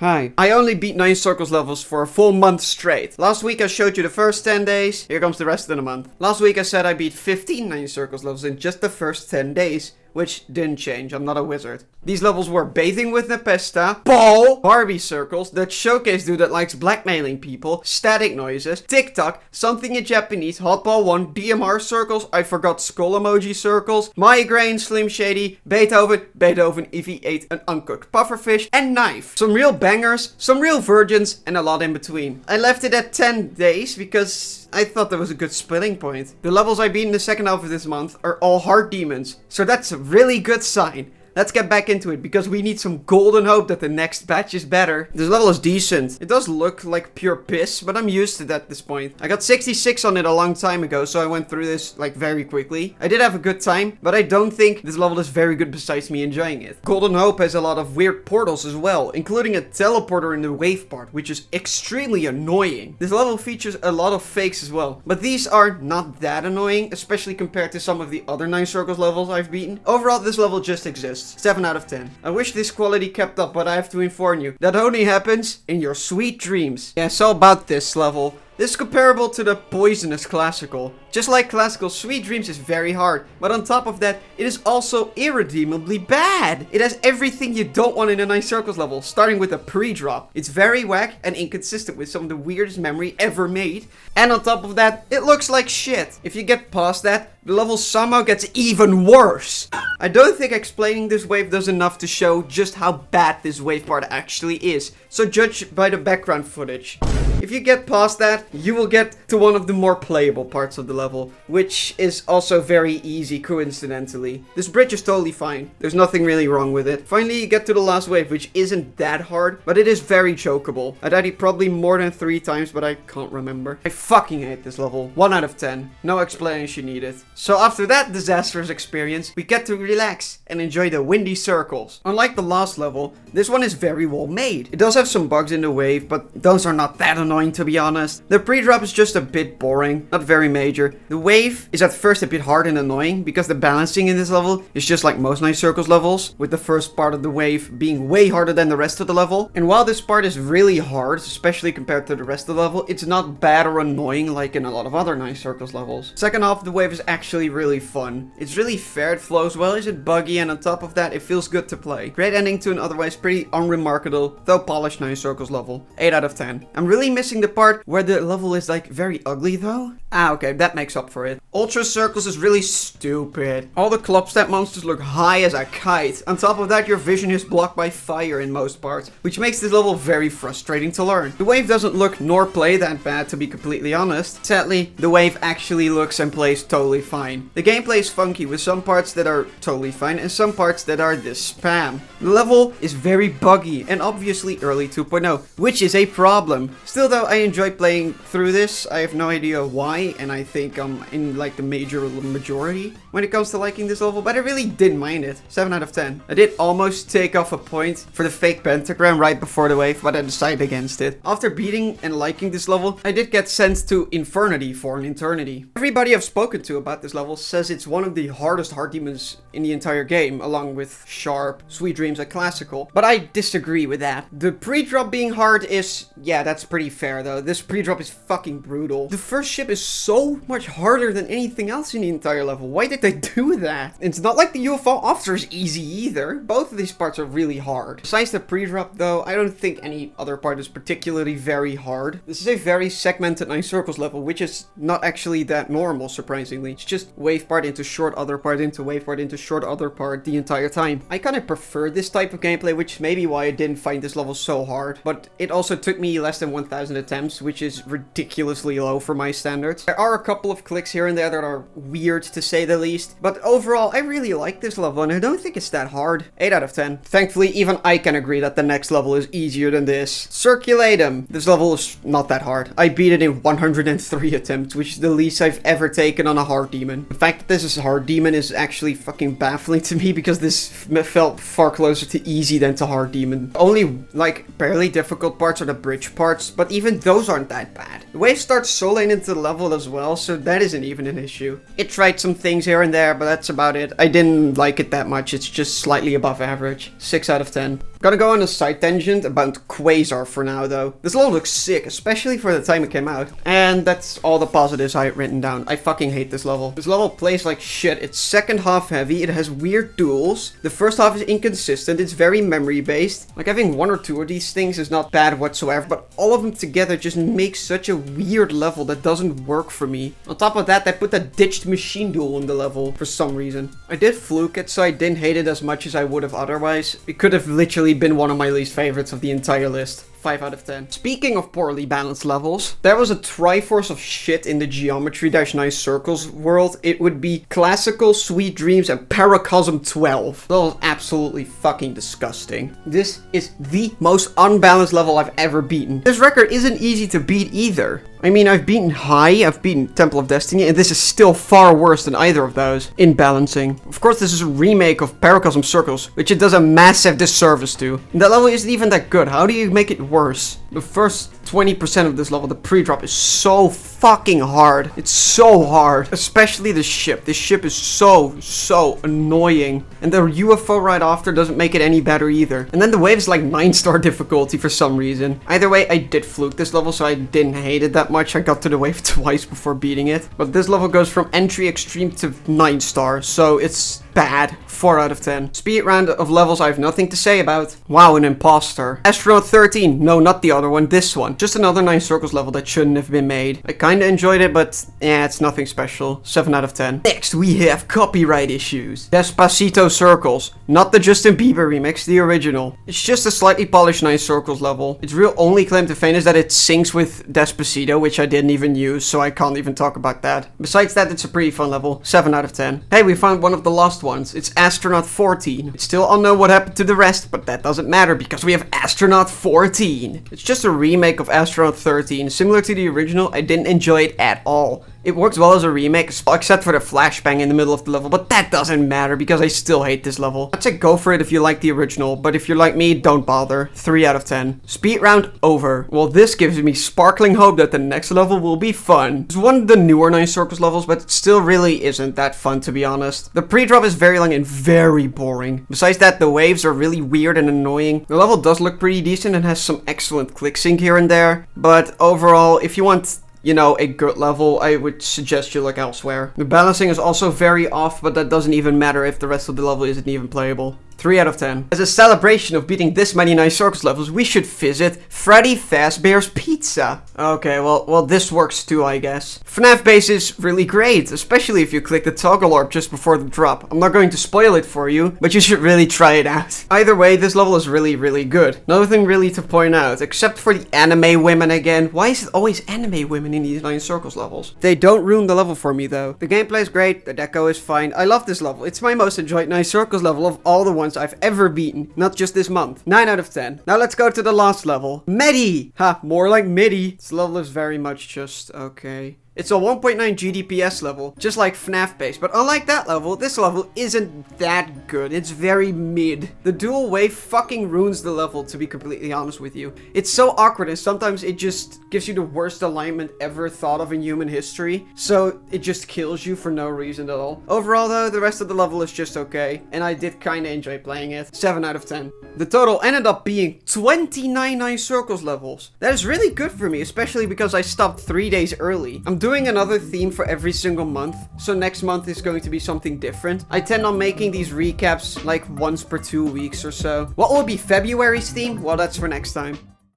Hi. I only beat 9 circles levels for a full month straight. Last week I showed you the first 10 days. Here comes the rest of the month. Last week I said I beat 15 9 circles levels in just the first 10 days. Which didn't change, I'm not a wizard. These levels were Bathing with Nepesta, Ball, Barbie Circles, that Showcase dude that likes blackmailing people, Static Noises, TikTok, Something in Japanese, Hotball 1, DMR Circles, I forgot Skull Emoji Circles, Migraine, Slim Shady, Beethoven, EV8, an Uncooked Pufferfish, and Knife. Some real bangers, some real virgins, and a lot in between. I left it at 10 days because I thought that was a good splitting point. The levels I beat in the second half of this month are all hard demons, so that's a really good sign. Let's get back into it, because we need some golden hope that the next batch is better. This level is decent. It does look like pure piss, but I'm used to that at this point. I got 66 on it a long time ago, so I went through this, like, very quickly. I did have a good time, but I don't think this level is very good besides me enjoying it. Golden Hope has a lot of weird portals as well, including a teleporter in the wave part, which is extremely annoying. This level features a lot of fakes as well, but these are not that annoying, especially compared to some of the other 9 circles levels I've beaten. Overall, this level just exists. 7 out of 10. I wish this quality kept up, but I have to inform you, that only happens in your sweet dreams. Yeah, so about this level. This is comparable to the Poisonous Classical. Just like Classical, Sweet Dreams is very hard, but on top of that, it is also irredeemably bad. It has everything you don't want in a 9 circles level, starting with a pre-drop. It's very whack and inconsistent with some of the weirdest memory ever made. And on top of that, it looks like shit. If you get past that, the level somehow gets even worse. I don't think explaining this wave does enough to show just how bad this wave part actually is, so judge by the background footage. If you get past that, you will get to one of the more playable parts of the level, which is also very easy coincidentally. This bridge is totally fine. There's nothing really wrong with it. Finally, you get to the last wave, which isn't that hard, but it is very chokeable. I died it probably more than 3 times, but I can't remember. I fucking hate this level. 1 out of 10. No explanation needed. So after that disastrous experience, we get to relax and enjoy the windy circles. Unlike the last level, this one is very well made. It does have some bugs in the wave, but those are not that annoying to be honest. The pre-drop is just a bit boring, not very major. The wave is at first a bit hard and annoying because the balancing in this level is just like most 9 circles levels, with the first part of the wave being way harder than the rest of the level. And while this part is really hard, especially compared to the rest of the level, it's not bad or annoying like in a lot of other 9 circles levels. Second half of the wave is actually really fun. It's really fair, it flows well, isn't buggy, and on top of that, it feels good to play. Great ending to an otherwise pretty unremarkable, though polished 9 circles level. 8 out of 10. I'm really missing the part where the level is like very ugly though. Ah, okay, that makes up for it. Ultra Circles is really stupid. All the Klopstep monsters look high as a kite. On top of that, your vision is blocked by fire in most parts, which makes this level very frustrating to learn. The wave doesn't look nor play that bad, to be completely honest. Sadly, the wave actually looks and plays totally fine. The gameplay is funky with some parts that are totally fine and some parts that are this spam. The level is very buggy and obviously early 2.0, which is a problem. Still though, I enjoy playing through this. I have no idea why, and I think I'm in like the majority when it comes to liking this level, but I really didn't mind it. 7 out of 10. I did almost take off a point for the fake pentagram right before the wave, but I decided against it. After beating and liking this level, I did get sent to Infernity for an eternity. Everybody I've spoken to about this level says it's one of the hardest hard demons in the entire game, along with Sharp, Sweet Dreams, and Classical, but I disagree with that. The pre-drop being hard is, yeah, that's pretty fair though. This pre-drop is fucking brutal. The first ship is so much harder than anything else in the entire level. Why did they do that? It's not like the UFO officer is easy either. Both of these parts are really hard. Besides the pre-drop though, I don't think any other part is particularly very hard. This is a very segmented 9 circles level, which is not actually that normal, surprisingly. It's just wave part into short other part into wave part into short other part the entire time. I kind of prefer this type of gameplay, which may be why I didn't find this level so hard, but it also took me less than 1,000 attempts, which is ridiculously low for my standards. There are a couple of clicks here and there that are weird to say the least, but overall I really like this level and I don't think it's that hard. 8 out of 10. Thankfully, even I can agree that the next level is easier than this. Circulate. This level is not that hard. I beat it in 103 attempts, which is the least I've ever taken on a hard demon. The fact that this is a hard demon is actually fucking baffling to me, because this felt far closer to easy than to hard demon. Only like barely difficult parts are the bridge parts, but even those aren't that bad. The wave starts soloing into the level as well, so that isn't even an issue. It tried some things here and there, but that's about it. I didn't like it that much. It's just slightly above average. 6 out of 10. Gonna go on a side tangent about Quasar for now though. This level looks sick, especially for the time it came out. And that's all the positives I had written down. I fucking hate this level. This level plays like shit. It's second half heavy, it has weird duels. The first half is inconsistent, it's very memory based. Like having one or two of these things is not bad whatsoever, but all of them together just make such a weird level that doesn't work for me. On top of that, they put a ditched machine duel in the level for some reason. I did fluke it, so I didn't hate it as much as I would have otherwise. It could have literally been one of my least favorites of the entire list. 5 out of 10. Speaking of poorly balanced levels, there was a triforce of shit in the Geometry-Nice Circles world. It would be Classical, Sweet Dreams, and Paracosm 12. That was absolutely fucking disgusting. This is the most unbalanced level I've ever beaten. This record isn't easy to beat either. I mean, I've beaten High, I've beaten Temple of Destiny, and this is still far worse than either of those in balancing. Of course, this is a remake of Paracosm Circles, which it does a massive disservice to. And that level isn't even that good. How do you make it worse? The first 20% of this level, the pre-drop, is so fucking hard. It's so hard. Especially the ship. This ship is so annoying. And the UFO right after doesn't make it any better either. And then the wave is like 9-star difficulty for some reason. Either way, I did fluke this level, so I didn't hate it that much. I got to the wave twice before beating it. But this level goes from entry extreme to 9-star, so it's bad. 4 out of 10. Speed round of levels I have nothing to say about. Wow, an imposter. Astronaut 13. No, not the other one. This one. Just another 9 circles level that shouldn't have been made. I kinda enjoyed it, but yeah, it's nothing special. 7 out of 10. Next, we have copyright issues. Despacito Circles. Not the Justin Bieber remix, the original. It's just a slightly polished 9 circles level. Its real only claim to fame is that it syncs with Despacito, which I didn't even use, so I can't even talk about that. Besides that, it's a pretty fun level. 7 out of 10. Hey, we found one of the lost ones. It's Astronaut 14. It's still unknown what happened to the rest, but that doesn't matter because we have Astronaut 14. It's just a remake of Astronaut 13. Similar to the original, I didn't enjoy it at all. It works well as a remake, except for the flashbang in the middle of the level, but that doesn't matter because I still hate this level. I'd say go for it if you like the original, but if you're like me, don't bother. 3 out of 10. Speed round over. Well, this gives me sparkling hope that the next level will be fun. It's one of the newer 9 circles levels, but it still really isn't that fun, to be honest. The pre-drop is very long and very boring. Besides that, the waves are really weird and annoying. The level does look pretty decent and has some excellent click sync here and there, but overall, if you want, you know, a good level, I would suggest you look elsewhere. The balancing is also very off, but that doesn't even matter if the rest of the level isn't even playable. 3 out of 10. As a celebration of beating this many 9 circles levels, we should visit Fazbears Pizza. Okay, well, this works too, I guess. FNAF base is really great, especially if you click the toggle orb just before the drop. I'm not going to spoil it for you, but you should really try it out. Either way, this level is really good. Nothing really to point out, except for the anime women again. Why is it always anime women in these 9 circles levels? They don't ruin the level for me though. The gameplay is great, the deco is fine. I love this level. It's my most enjoyed 9 circles level of all the ones I've ever beaten, not just this month. 9 out of 10. Now let's go to the last level. Mediha! More like MIDI. This level is very much just okay. It's a 1.9 GDPS level, just like FNAF base, but unlike that level, this level isn't that good. It's very mid. The dual wave fucking ruins the level, to be completely honest with you. It's so awkward and sometimes it just gives you the worst alignment ever thought of in human history, so it just kills you for no reason at all. Overall though, the rest of the level is just okay, and I did kinda enjoy playing it. 7 out of 10. The total ended up being 29 9 circles levels. That is really good for me, especially because I stopped 3 days early. I'm doing another theme for every single month, so next month is going to be something different. I tend on making these recaps like once per 2 weeks or so. What will be February's theme? Well, that's for next time.